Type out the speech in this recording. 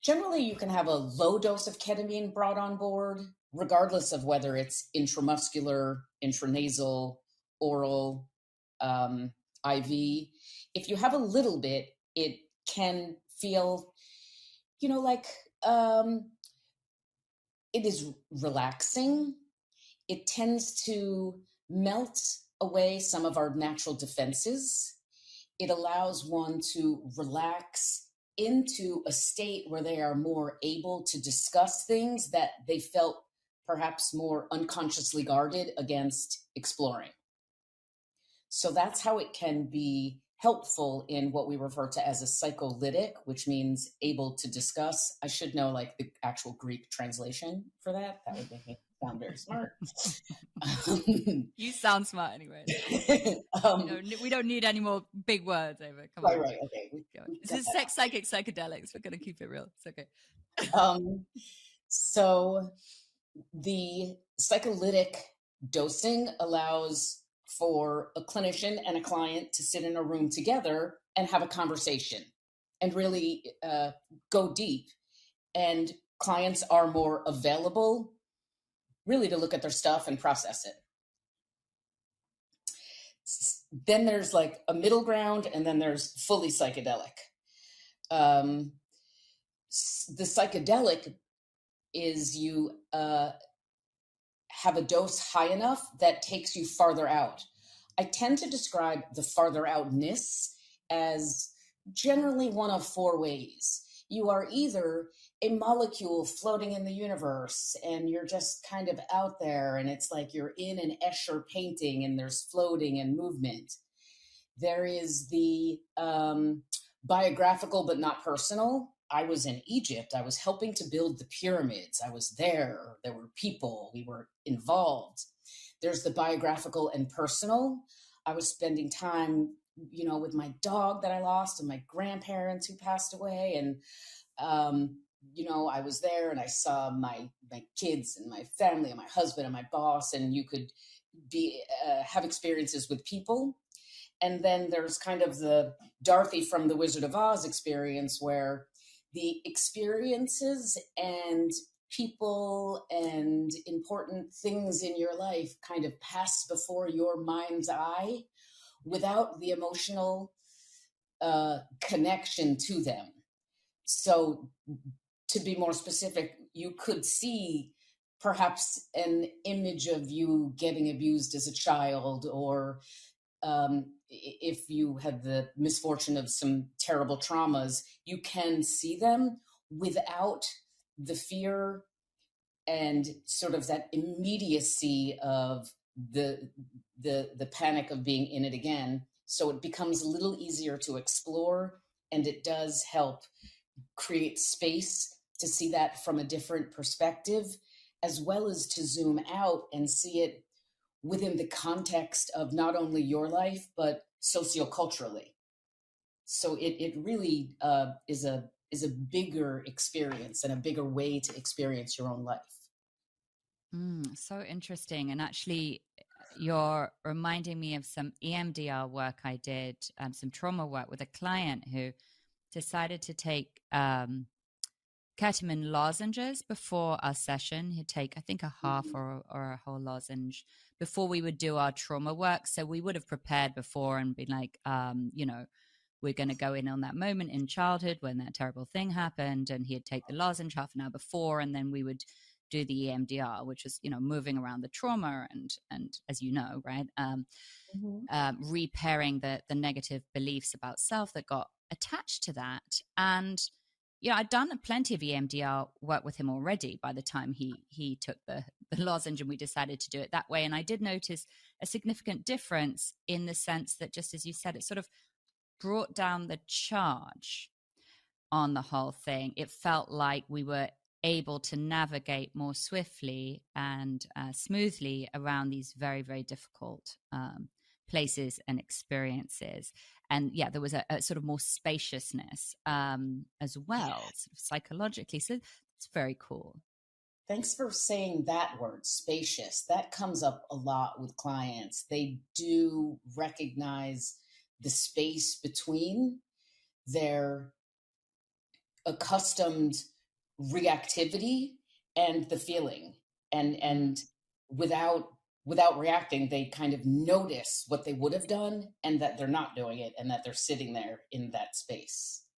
Generally, you can have a low dose of ketamine brought on board, regardless of whether it's intramuscular, intranasal, oral, IV. If you have a little bit, it can feel, like it is relaxing. It tends to melt away some of our natural defenses. It allows one to relax into a state where they are more able to discuss things that they felt perhaps more unconsciously guarded against exploring. So that's how it can be helpful in what we refer to as a psycholytic, which means able to discuss. I should know like the actual Greek translation for that. That would make me sound very smart. You sound smart anyway. We don't need any more big words, Eva. Come on. Right. Okay. This is psychic psychedelics. We're going to keep it real. It's okay. So the psycholytic dosing allows for a clinician and a client to sit in a room together and have a conversation and really go deep. And clients are more available really to look at their stuff and process it. Then there's like a middle ground, and then there's fully psychedelic. The psychedelic is you have a dose high enough that takes you farther out. I tend to describe the farther outness as generally one of four ways. You are either a molecule floating in the universe and you're just kind of out there, and it's like you're in an Escher painting and there's floating and movement. There is the biographical but not personal. I was in Egypt. I was helping to build the pyramids. I was there. There were people. We were involved. There's the biographical and personal. I was spending time, with my dog that I lost and my grandparents who passed away. And, I was there and I saw my kids and my family and my husband and my boss, and you could have experiences with people. And then there's kind of the Dorothy from The Wizard of Oz experience, where the experiences and people and important things in your life kind of pass before your mind's eye without the emotional connection to them. So to be more specific, you could see perhaps an image of you getting abused as a child, or if you had the misfortune of some terrible traumas, you can see them without the fear and sort of that immediacy of the panic of being in it again. So it becomes a little easier to explore, and it does help create space to see that from a different perspective, as well as to zoom out and see it within the context of not only your life, but socioculturally. So it really is a bigger experience and a bigger way to experience your own life. So interesting. And actually, you're reminding me of some EMDR work I did, some trauma work with a client who decided to take ketamine lozenges before our session. He'd take, I think, a half or a whole lozenge before we would do our trauma work. So we would have prepared before and been like, we're going to go in on that moment in childhood when that terrible thing happened. And he'd take the lozenge half an hour before, and then we would do the EMDR, which is, moving around the trauma and as you know, right, repairing the negative beliefs about self that got attached to that. And I'd done plenty of EMDR work with him already by the time he took the lozenge, and we decided to do it that way. And I did notice a significant difference in the sense that, just as you said, it sort of brought down the charge on the whole thing. It felt like we were able to navigate more swiftly and smoothly around these very, very difficult places and experiences. And there was a sort of more spaciousness as well, sort of psychologically. So it's very cool. Thanks for saying that word, spacious. That comes up a lot with clients. They do recognize the space between their accustomed reactivity and the feeling, and without reacting, they kind of notice what they would have done and that they're not doing it and that they're sitting there in that space.